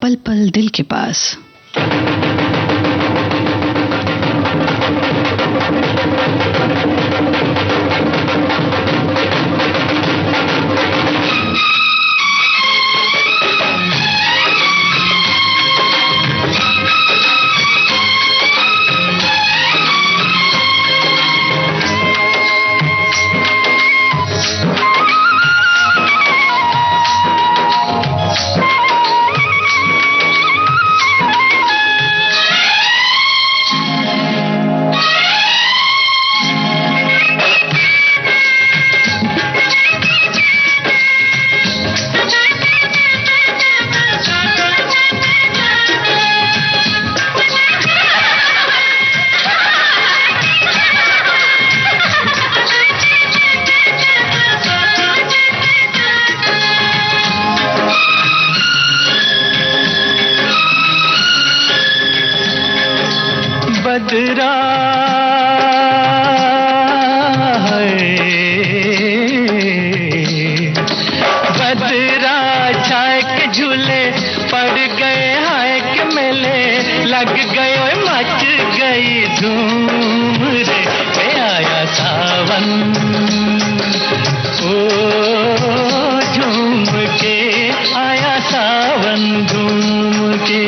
पल पल दिल के पास। बदरा बदरा छाए के झूले पड़ गए, हाय के मेले लग गए, मच गई धूम रे आया सावन। ओ झूम के आया सावन, झूम के।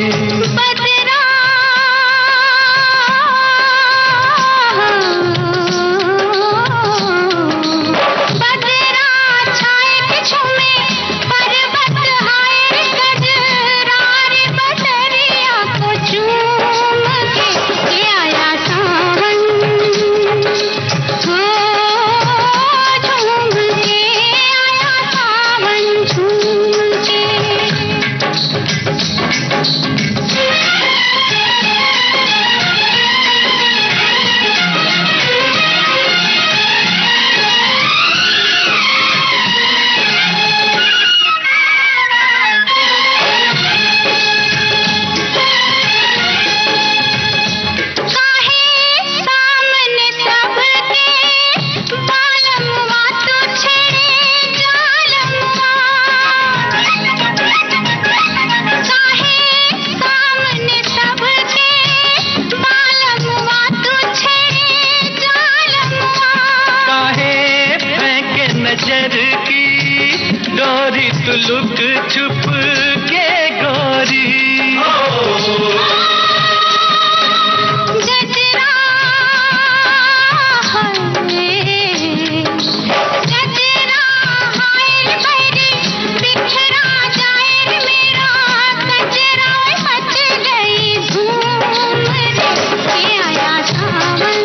नजर की डोरी तू लुक छुप के गोरी, गजरा गजरा हाय बहरी बिखरा जाए मेरा गजरा, मच गई धूम रे आया सावन।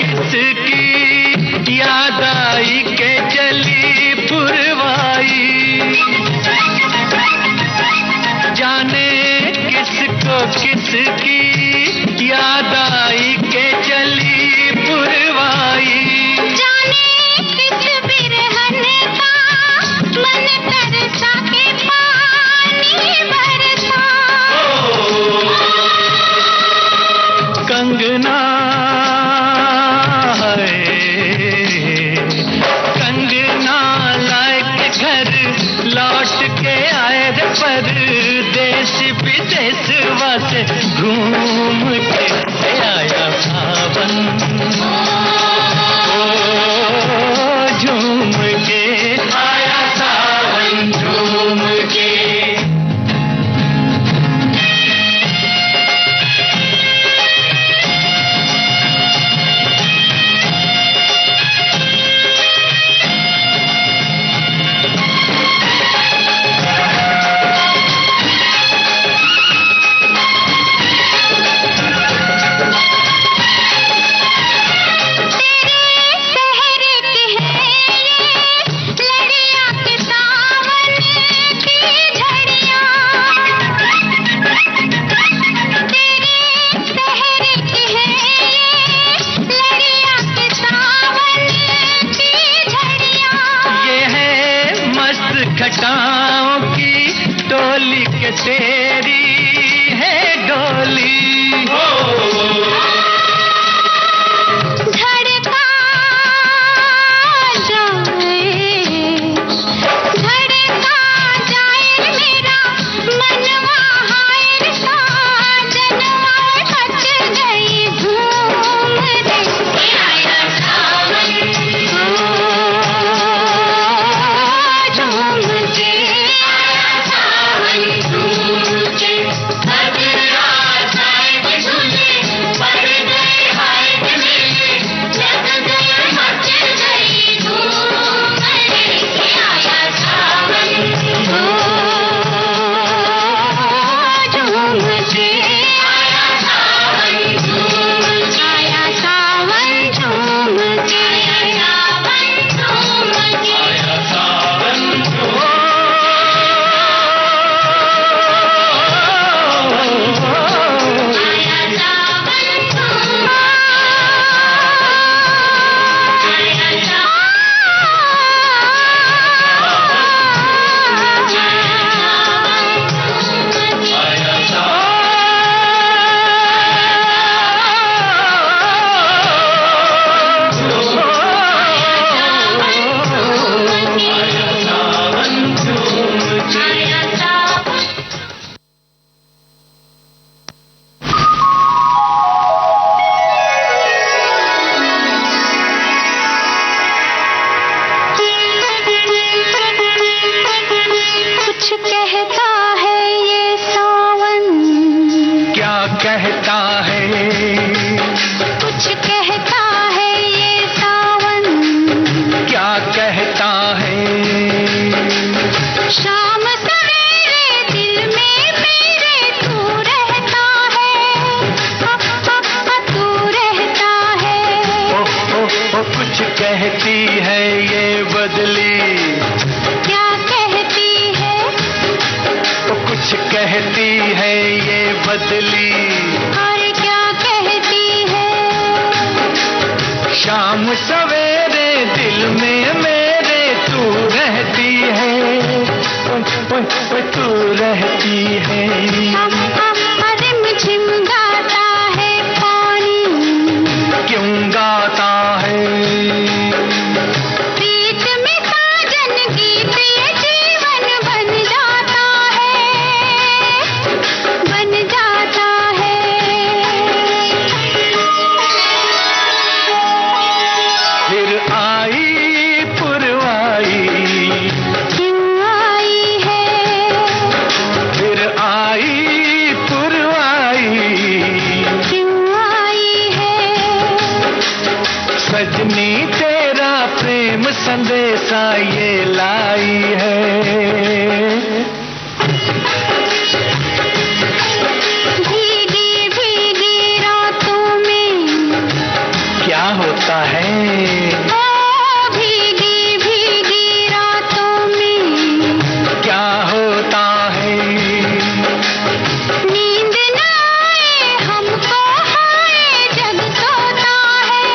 किसकी याद आई के चली पुरवाई, जाने किसको किसकी याद आई के चली पुरवाई, जाने किस बिरहन का मन तरसा के पानी बरसा, कंगना लौट के आए रे परदेश विदेशवा से घूम के आया सावन। ओ झूम के आया सावन, झूम के। तेरी है डोली। धड़का जाए मेरा मनवा, हाय साजनवा मच गई धूम रे। आया सावन झूम के, आया सावन झूम के, बदरा साइड झूले पड़ गए हाय मेले, जग गए मच गई धूम रे। आया सावन झूम के, आया सावन झूम के, आया सावन झूम के, आया सावन झूम के, आया सावन कुछ कहता है ये सावन, क्या कहता है? कुछ कहता है ये सावन, क्या कहता है? शाम सवेरे दिल में मेरे तू रहता है, तू रहता है। ओ कुछ कहती है ये बदली, क्या कहती है? ओ कुछ कहती है ये बदली। और क्या कहती है? शाम सवेरे दिल में मेरे तू रहती है, तू रहती है। रिमझिम गाता है पानी, क्यों गाता है? प्रीत में साजन गीत ये जीवन बन जाता है, बन जाता है। फिर आई पुरवाई, क्यों आई है? फिर आई पुरवाई, क्यों आई है? सजनी तेरा प्रेम संदेशा ये लाई है। भीगी भीगी रातों में क्या होता है? ओ भीगी भीगी रातों में क्या होता है? नींद न आए हमको, हाय जग सोता है,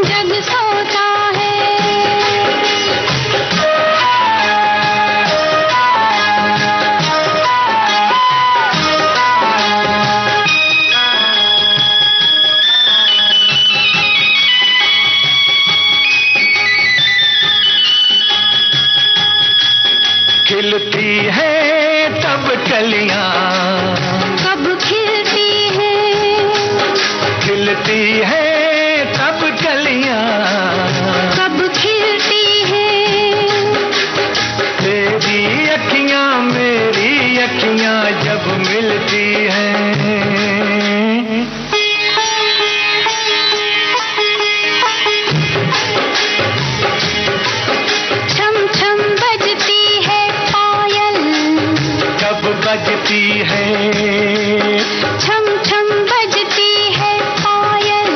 जग सोता है। खिलती है तब कलियां, कब खिलती है? खिलती है तब कलियां, कब खिलती है? तेरी अखियां मेरी अखियां जब मिलती हैं। छम छम बजती है पायल, कब बजती है? छम छम बजती है पायल,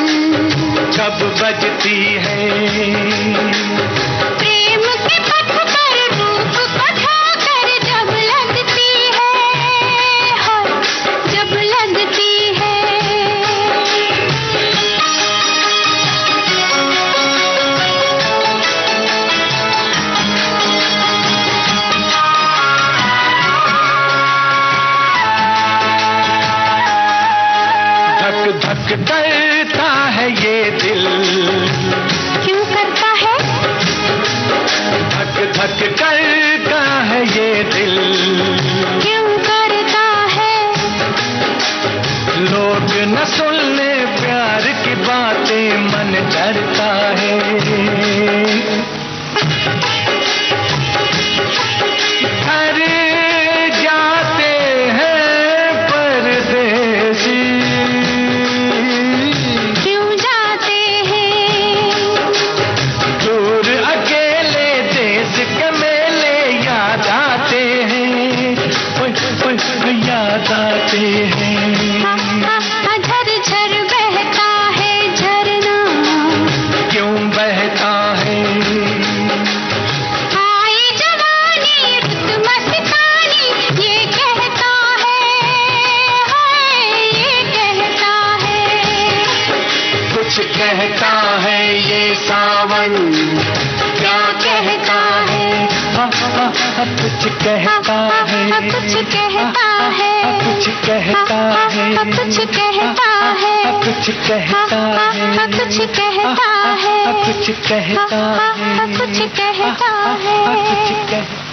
कब बजती है? करता है ये दिल, क्यों करता है? धक धक करता है ये दिल, क्यों करता है? लोग न सुनने प्यार की बातें, मन डरता है। घर जाते हैं परदेसी, क्यों जाते हैं? दूर अकेले देश के मेले याद आते हैं, ओए ओए याद आते हैं। झर झर बहता है झरना, क्यों बहता है? आई जवानी रुत मस्तानी, ये कहता है, हाय ये कहता है। कुछ कहता है ये सावन, क्या कहता है? कुछ कहता है, कुछ कहता है, कुछ कहता है, कुछ कहता है, कुछ कहता है, कुछ कहता है, कुछ कहता है, कुछ कहता है। कुछ कहता है।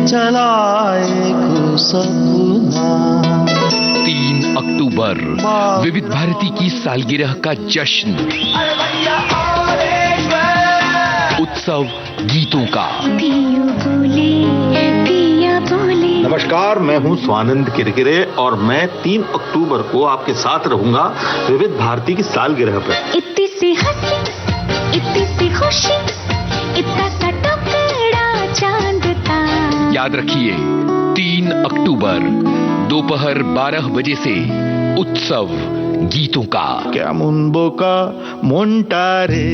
चला एक सपना। 3 अक्टूबर विविध भारती की सालगिरह का जश्न, उत्सव गीतों का। पिया बोले, पिया बोले। नमस्कार, मैं हूं स्वानंद किरकिरे और मैं 3 अक्टूबर को आपके साथ रहूंगा विविध भारती की सालगिरह पर। इतनी सी हंसी, इतनी सी खुशी, इतना सा टुकड़ा चांद का। याद रखिए 3 अक्टूबर दोपहर 12 बजे से उत्सव गीतों का। কেমন বোকা মনটা রে।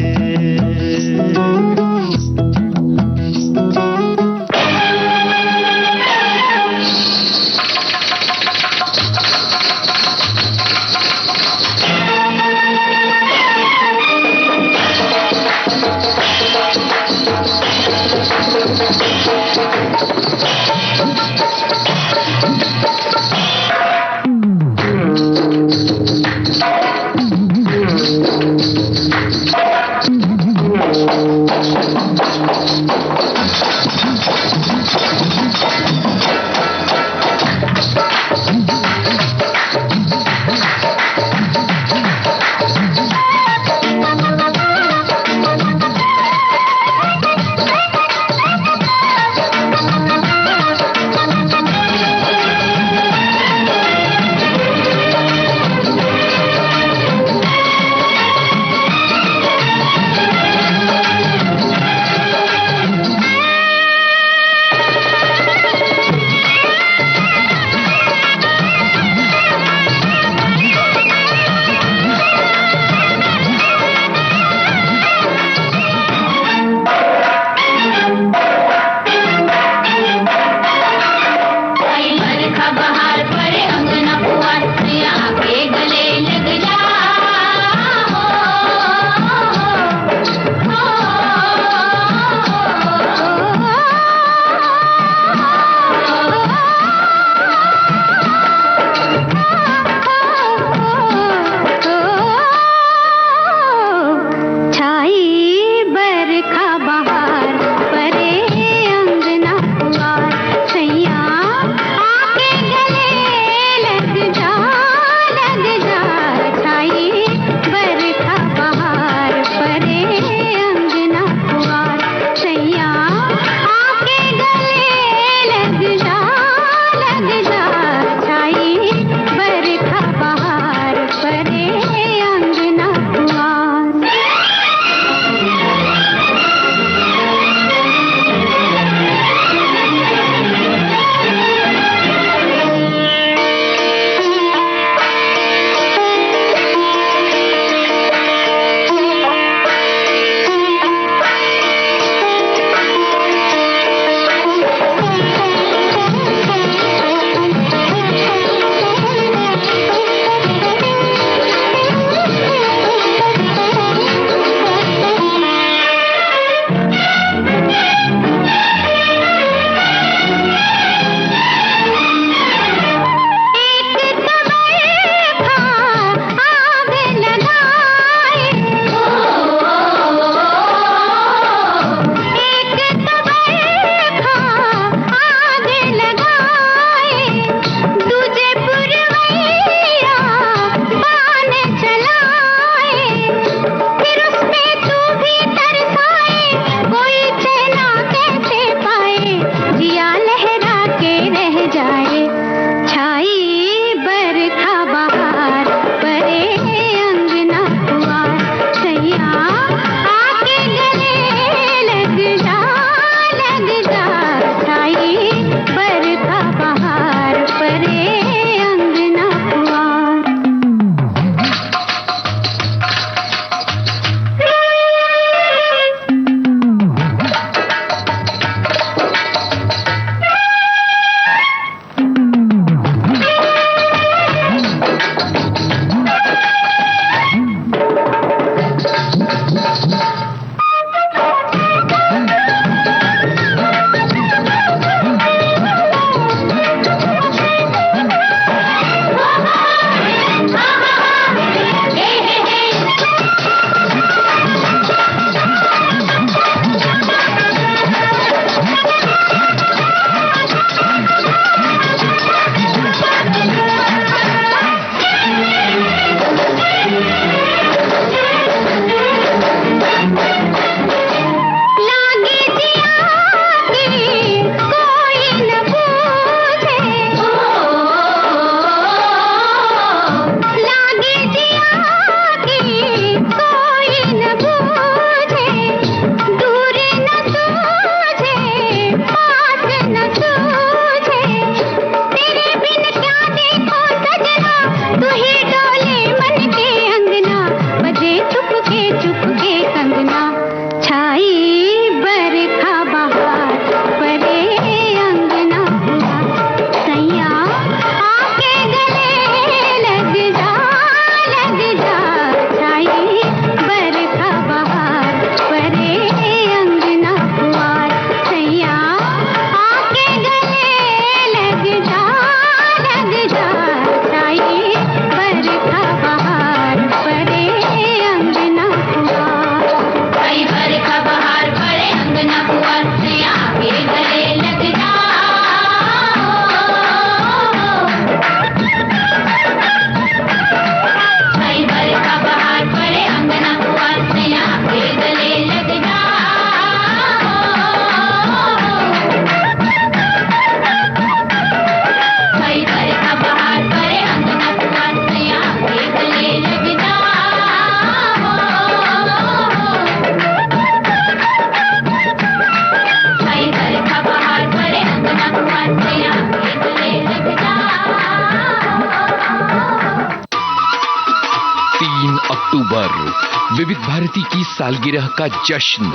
अक्टूबर विविध भारती की सालगिरह का जश्न।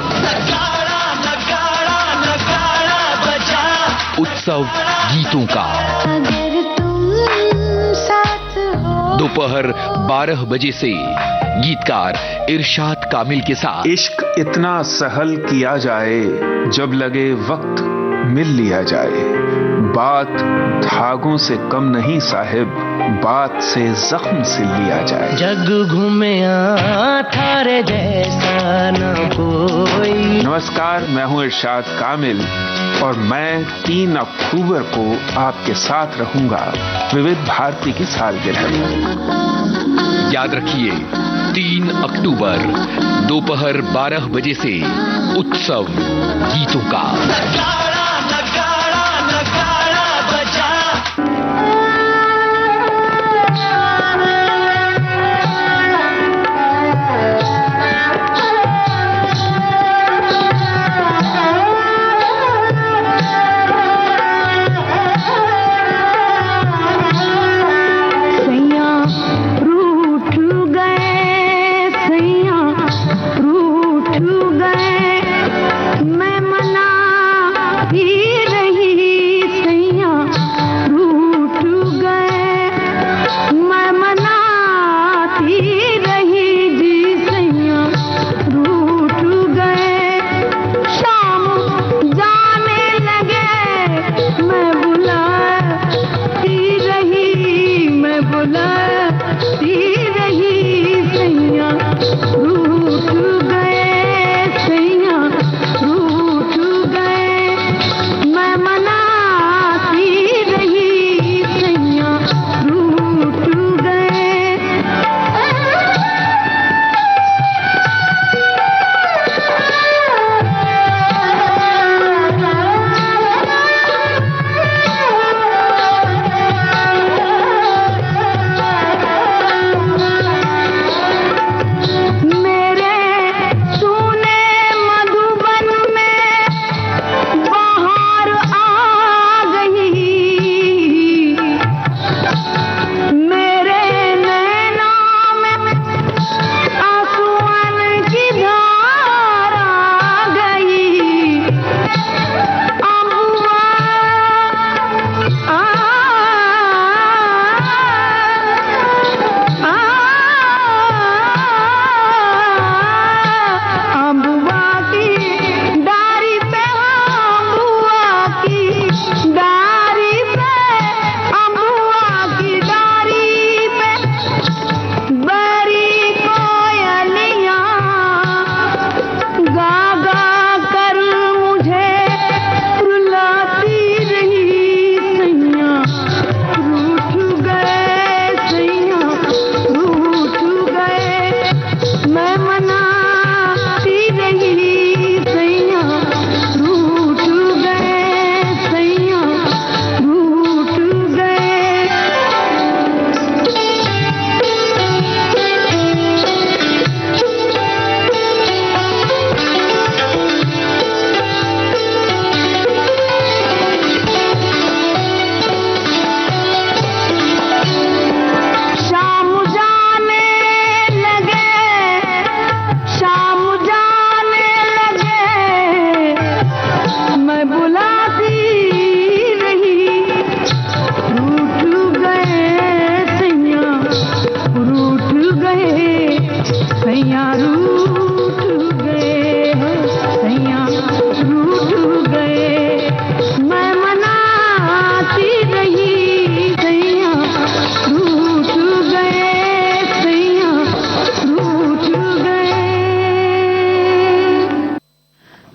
उत्सव गीतों का अगर तुम साथ हो। दोपहर 12 बजे से गीतकार इरशाद कामिल के साथ। इश्क इतना सहल किया जाए, जब लगे वक्त मिल लिया जाए। बात धागों से कम नहीं साहिब, बात से जख्म से लिया जाए। जग घूमे थारे जैसा न कोई। नमस्कार, मैं हूं इरशाद कामिल और मैं 3 अक्टूबर को आपके साथ रहूंगा विविध भारती की सालगिरह में। याद रखिए, 3 अक्टूबर दोपहर 12 बजे से उत्सव गीतों का।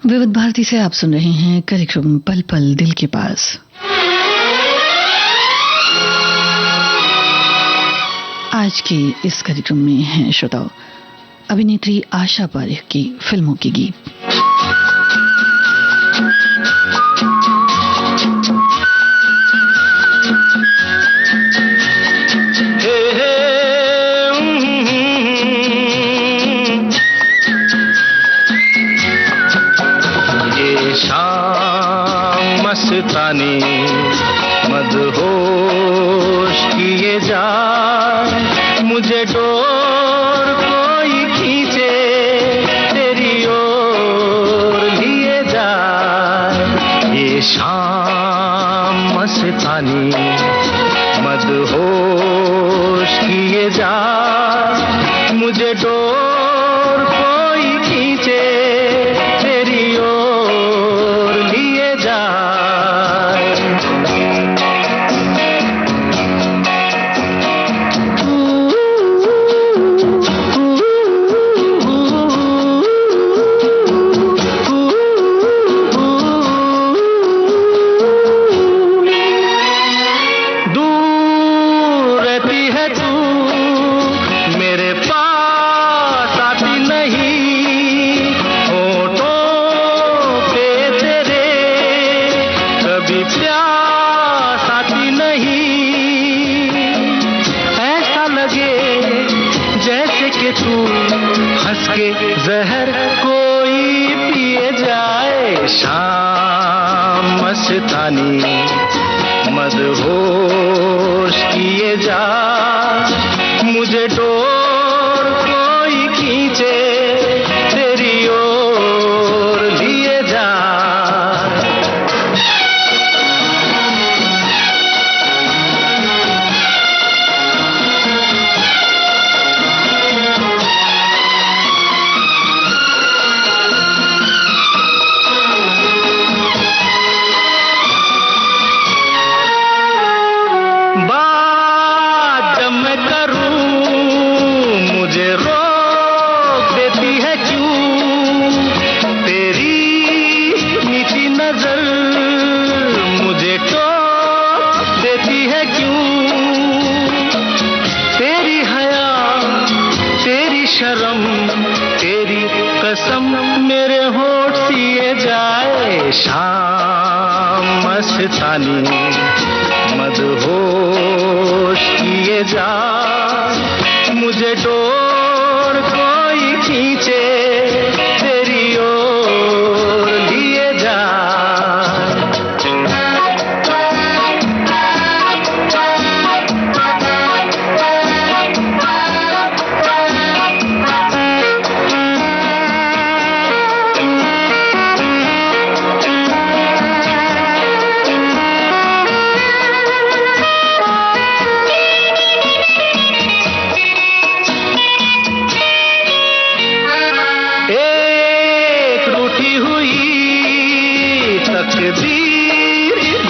विविध भारती से आप सुन रहे हैं कार्यक्रम पल पल दिल के पास। आज के इस कार्यक्रम में हैं श्रोताओ अभिनेत्री आशा पारेख की फिल्मों के गीत। मस्तानी मदहोश किए जा, मुझे डोर कोई शाम मस्तानी मदहोश किए जा, मुझे डोर कोई खींचे तेरी ओर लिए जाए। जहर कोई पिए जाए, शाम मस्तानी मदहोश किए जा, मुझे डोर कोई खींचे तेरी ओर लिए जा। शाम मस्तानी मदहोश किए जा, मुझे डोर कोई खींचे तेरी ओर लिए जा।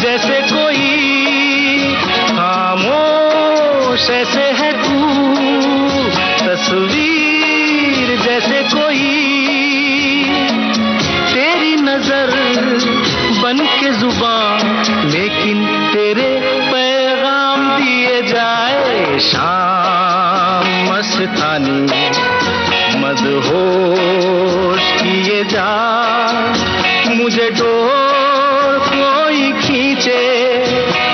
जैसे कोई खामोश ऐसे है तू, तस्वीर जैसे कोई, तेरी नजर बन के जुबान लेकिन तेरे पैगाम दिए जाए। शाम मस्तानी मदहोश किए जा, मुझे डोर कोई खींचे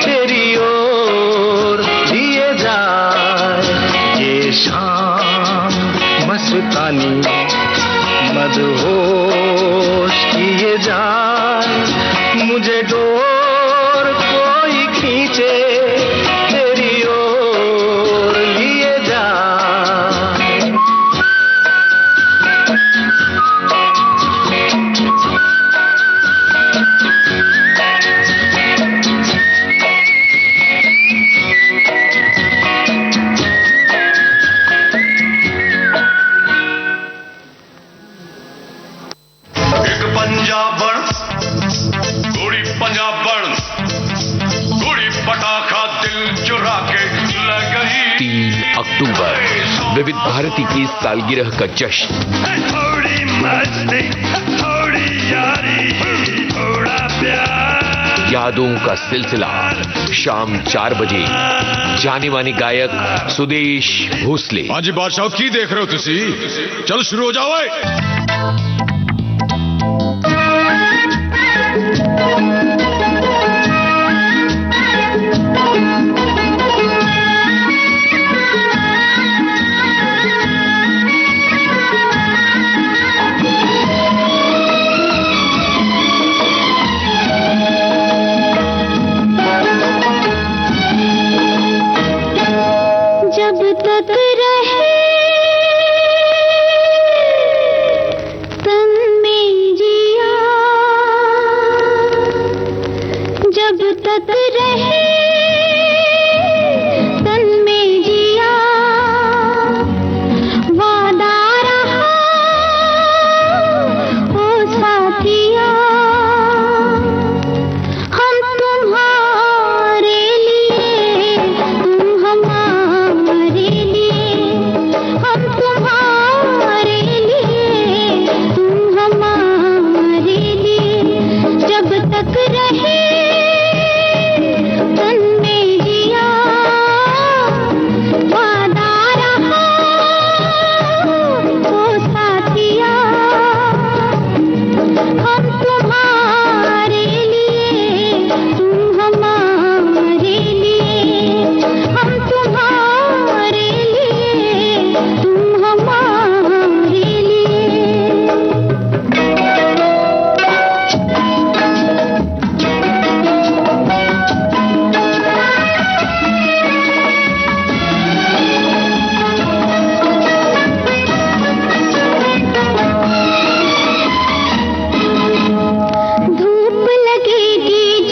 तेरी ओर लिए जाए। ये शाम मस्तानी मदहोश किए जाए, मुझे डोर कोई खींचे तेरी ओर लिए जाए। अक्टूबर विविध भारती की सालगिरह का जश्न। यादों का सिलसिला शाम 4 बजे। जाने माने गायक सुदेश भोसले। हाँ जी बादशाह की देख रहे हो तुसी? चलो शुरू हो जाओ। जब तक रहे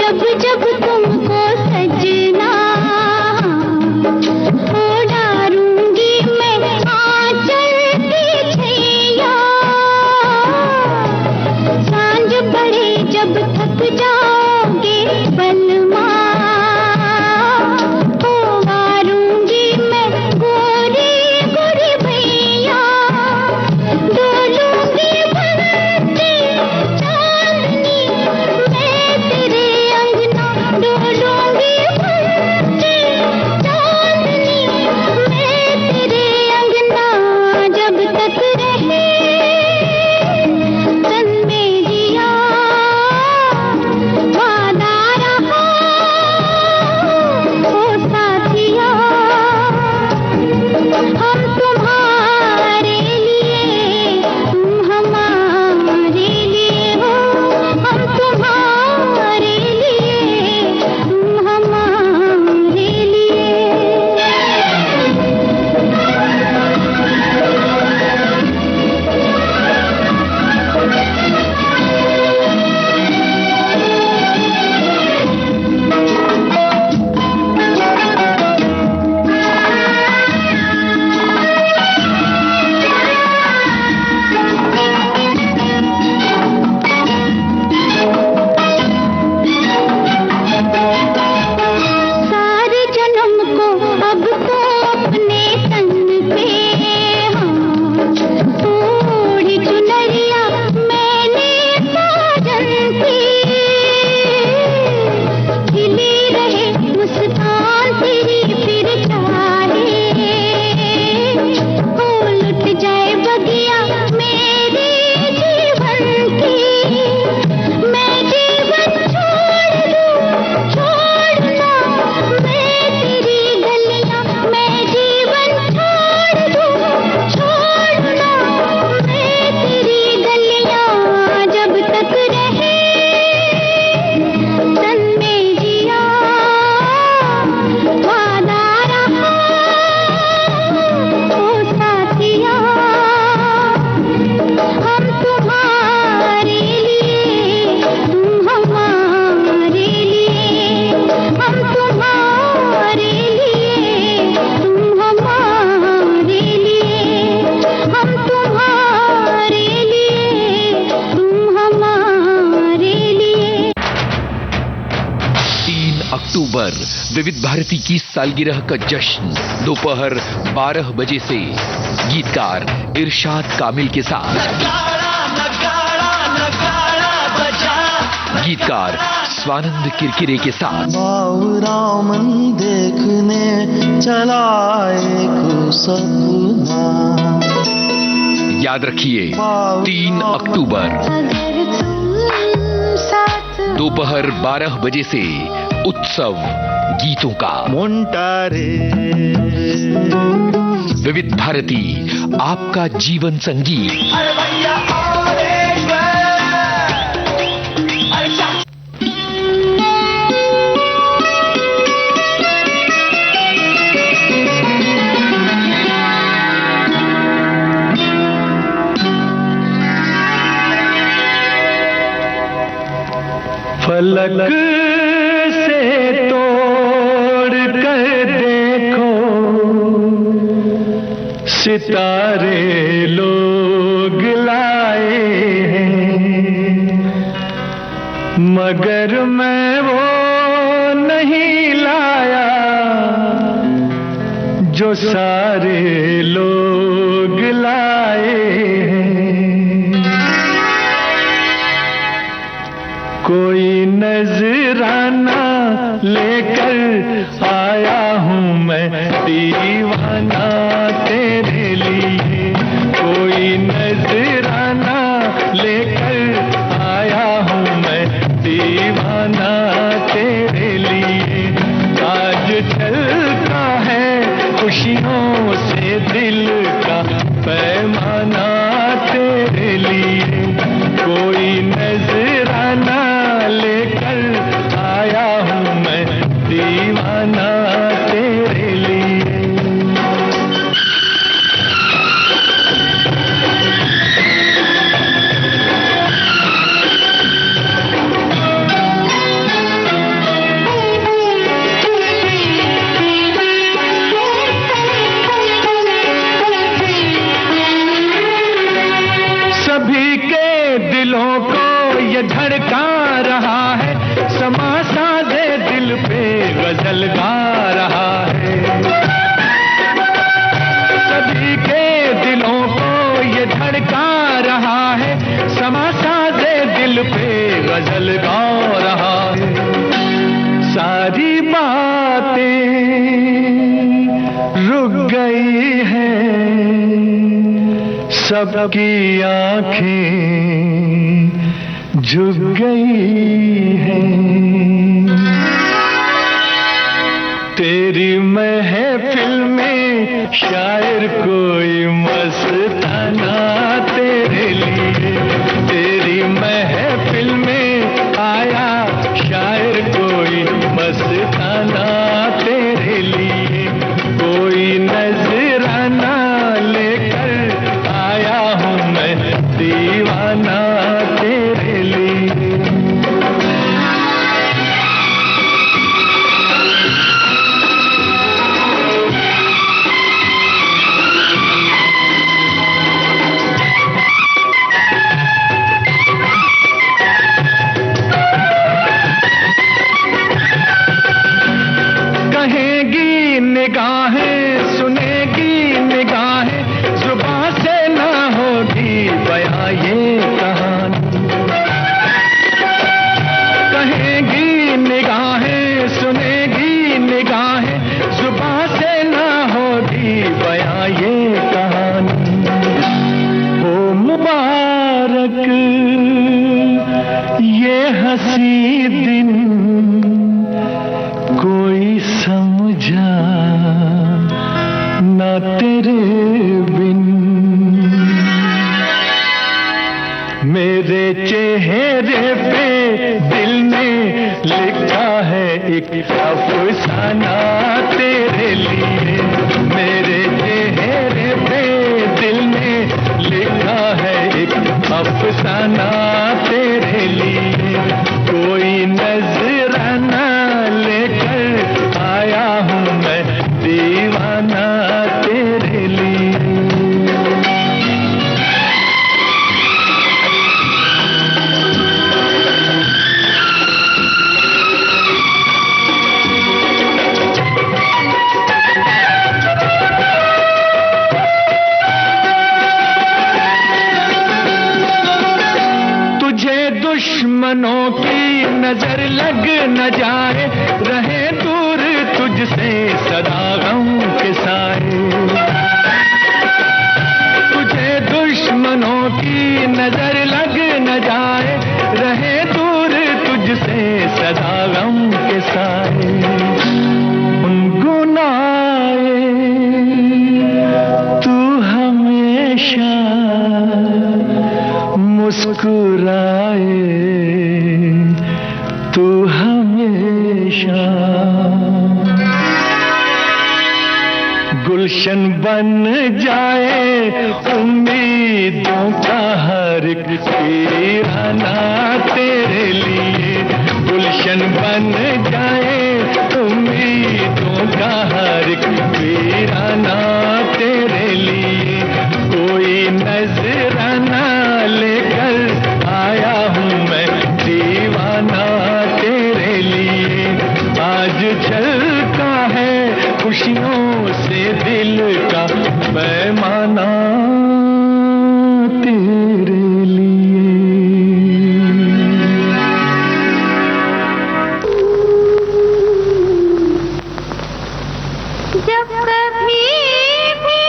जब जब तुमको सजना हो डारूंगी मैं आंचल की छैया। सांझ पड़े जब थक जाओगे बलमा हो वारूंगी मैं गोरी गोरी भैया। डोलूंगी बनते चांदनी मैं तेरे अंगना। डोलूंगी बनते चांदनी मैं तेरे अंगना। जब तक रहे तन में जिया वादा रहा ओ साथिया। हम तुम्हारे लिए तुम हमारे लिए हो। हम तुम्हारे लिए तुम हमारे लिए। सारे जन्म को अब तो अपने तन पे ओढ़ी चुनरिया मैंने साजन से। खिली रहे मुस्कान तेरी फिर चाहे हो लुट जाए बगिया मेरे जीवन की। मैं जीवन छोड़ दूं छोड़ना मैं तेरी गलियां। मैं जीवन छोड़ दूं छोड़ना मैं तेरी गलियां। जब तक रहे तन में जिया वादा रहा ओ साथिया। हम तुम्हारे लिए तुम हमारे लिए। हम तुम्हारे लिए तुम हमारे लिए। हम तुम्हारे लिए तुम हमारे लिए। 3 अक्टूबर विविध भारती की सालगिरह का जश्न दोपहर 12 बजे से गीतकार इरशाद कामिल के साथ। गीतकार स्वानंद किरकिरे के साथ। बाबूरामन देखने चला एक सपना। याद रखिए 3 अक्टूबर अगर तुम साथ दोपहर 12 बजे से उत्सव गीतों का मोंटारे विविध भारती आपका जीवन संगीत। फलक से तोड़ कर देखो सितारे लोग लाए हैं। मगर मैं वो नहीं लाया जो सारे लोग लाए हैं। कोई नजराना लेकर आया हूँ मैं दीवाना तेरे लिए। कोई नजराना लेकर आया हूँ मैं दीवाना तेरे लिए। आज चलता है खुशियों से दिल का पैमाना तेरे लिए। कोई नजराना लेकर आया हूँ मैं दीवाना तेरे लिए। समा साजे दिल पे गजल गा रहा है। सभी के दिलों को ये धड़का रहा है, समा साजे दिल पे गजल गा रहा है। सारी बातें रुक गई हैं, सबकी आंखें झुक गई हैं। तेरी महफिल में शायर कोई मस्ताना तेरे लिए, तेरी महफिल में आया शायर कोई मस्ताना तेरे लिए। कोई नजराना लेकर आया हूँ मैं दीवाना तेरे लिए। कहेगी निगाहें, सुनेगी निगाहें, जुबां से ना होगी बयां ये कहानी। कहेगी निगाहें, सुनेगी निगाहें, जुबां से ना होगी बयां ये कहानी। हो मुबारक ये हंसी दिन, कोई समझा ना तेरे बिन। मेरे चेहरे पे दिल ने लिखा है एक अफसाना तेरे लिए। मेरे चेहरे पे दिल ने लिखा है एक अफसाना तेरे लिए। कोई नजराना लेकर आया हूँ मैं दीवाना तेरे लिए। तुझे दुश्मनों की नजर लग न जाए, रहे दूर तुझसे सदा गम के साए। तुझे दुश्मनों की नजर लग न जाए, रहे दूर तुझसे सदा गम के साए। उन गुनाहे तू हमेशा मुस्कुराए, तू हमेशा गुलशन बन जाए उम्मीदों का हर एक वीराना तेरे लिए। गुलशन बन जाए उम्मीदों का हर एक वीराना तेरे लिए। कोई नजराना लेकर आया हूँ मैं दीवाना तेरे लिए। आज झलका है खुशियों से दिल का पैमाना तेरे लिए। जब कभी भी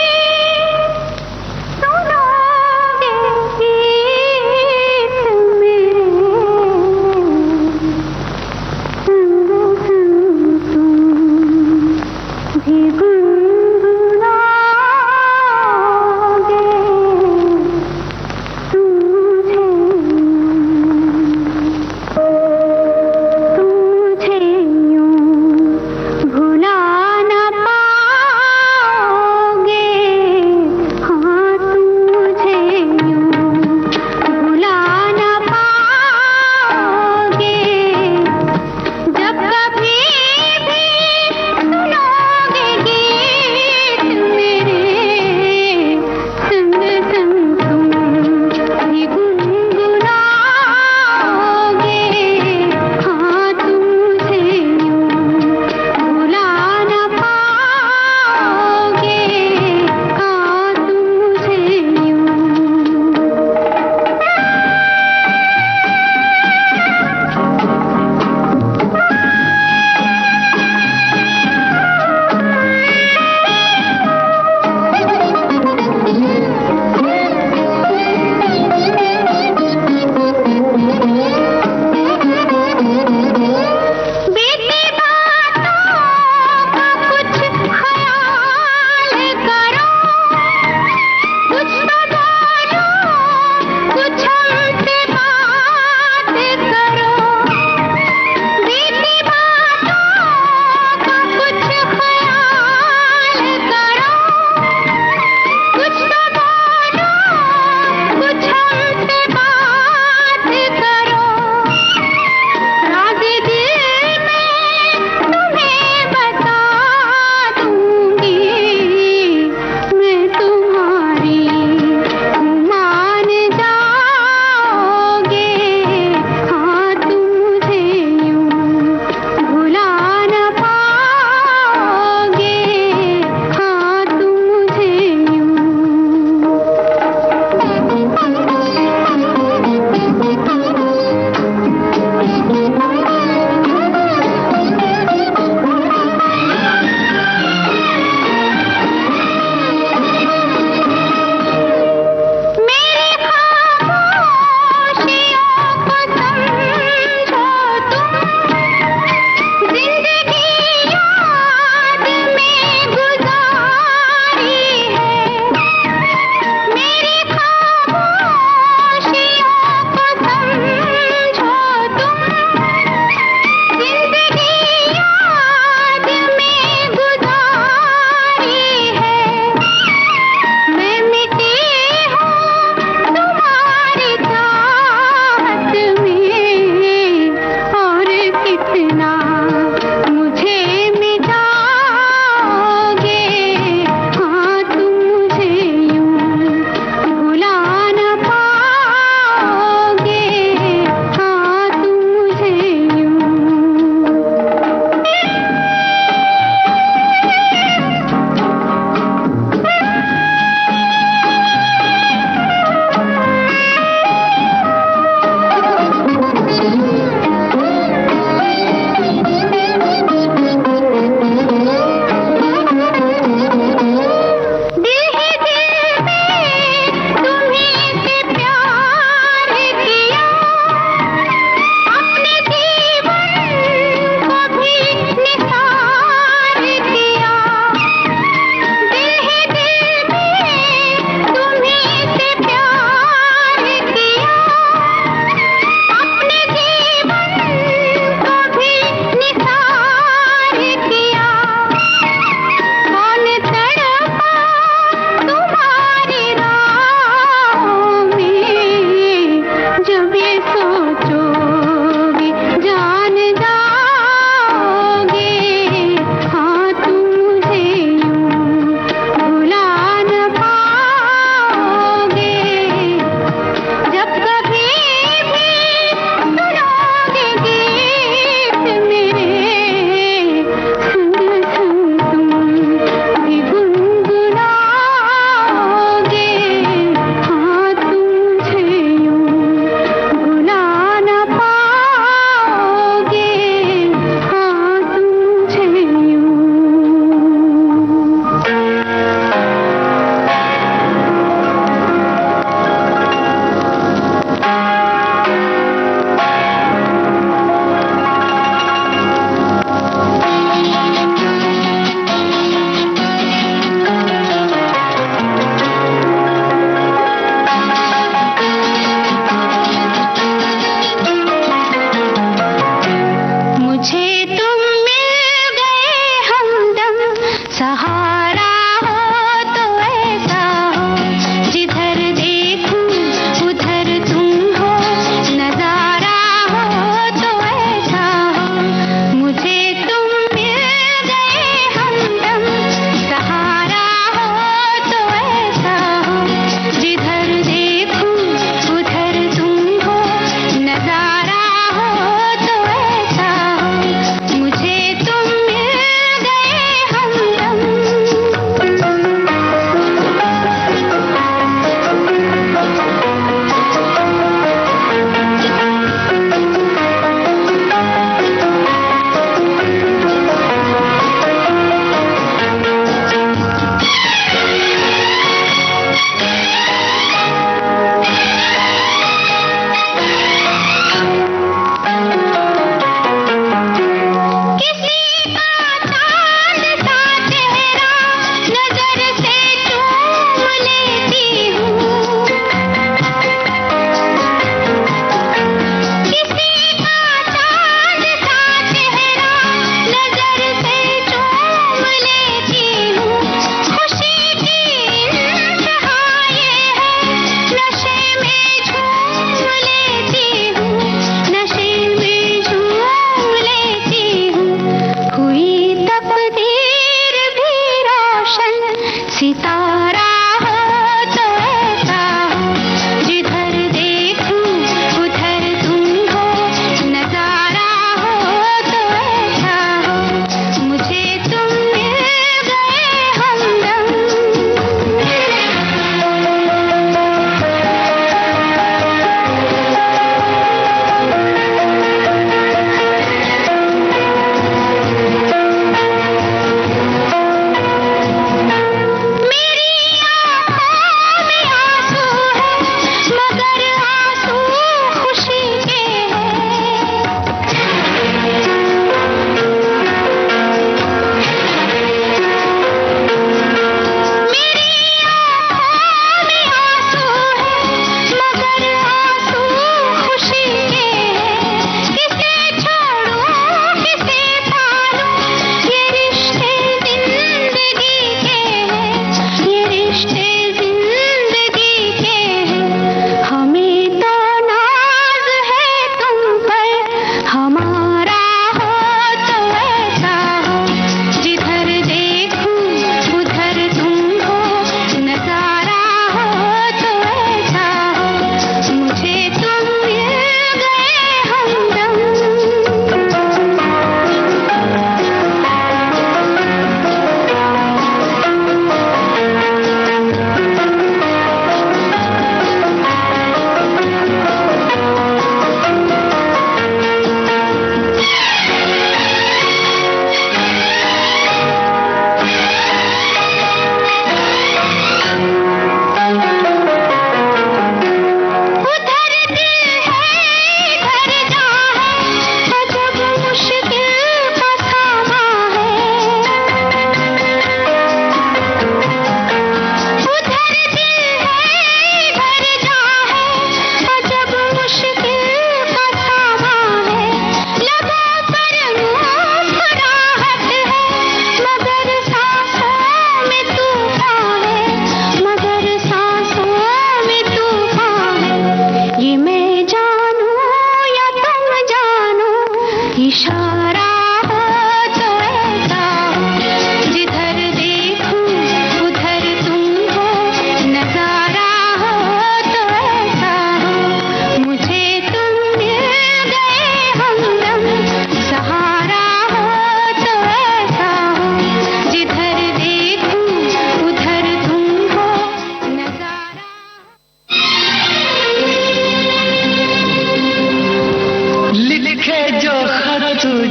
सुनोगे गीत मेरे, संग संग तुम भी गुनगुनाना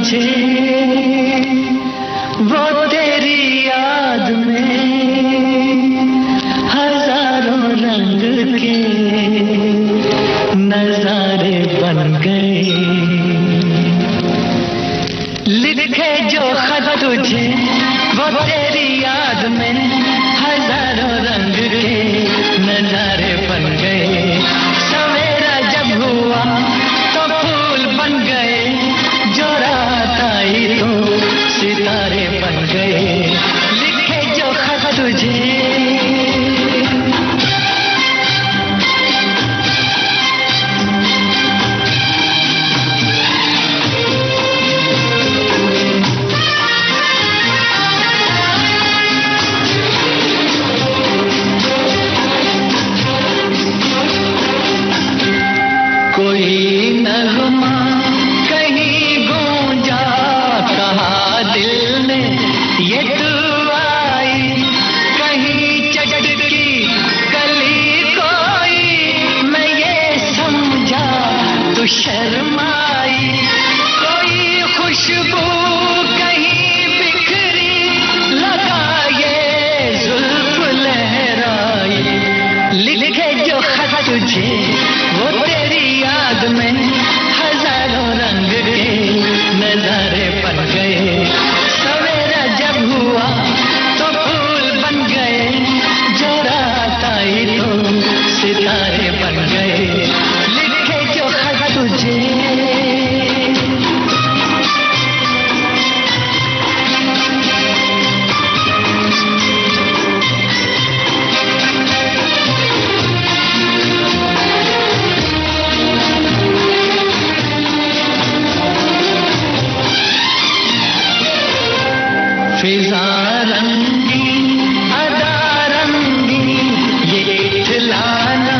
तुझे वो तेरी याद में हजारों रंग के नजारे बन गए। लिखे जो खत तुझे वो तेरी याद में हजारों रंग के नजारे बन गए। सवेरा जब हुआ तो फूल बन गए, जो रात आई तो सितारे बन गए। लिखे जो खत तुझे कोई नगमा कहीं गूंजा, कहा दिल ने ये दुआई, कहीं चटकी कली कोई, मैं ये समझा तू शर्माई। कोई खुशबू कहीं बिखरी, लगा ये जुल्फ लहराई। लिखे जो खत तुझे वो तेरी याद में हजारों रंग के नजारे बन गए। सवेरा जब हुआ तो फूल बन गए, जो रात आई तो सितारे बन गए। लिखे जो खत तुझे फिजा रंगी अदा रंगी, ये इठलाना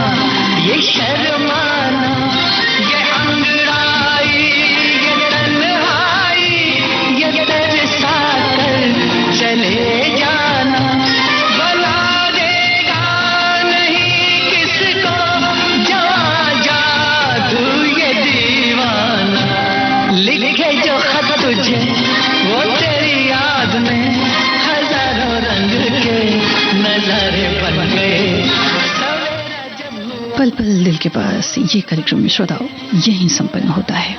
ये शर्माना, ये अंगड़ाई ये तन्हाई, ये तरसा कर चले जाना। बना देगा नहीं किसको जवां जादू ये दीवाना। लिखे जो खत तुझे वो तेरी याद में हजारों रंग के नजारे बन गए। पल पल दिल के पास ये कार्यक्रम श्रोताओं यहीं संपन्न होता है।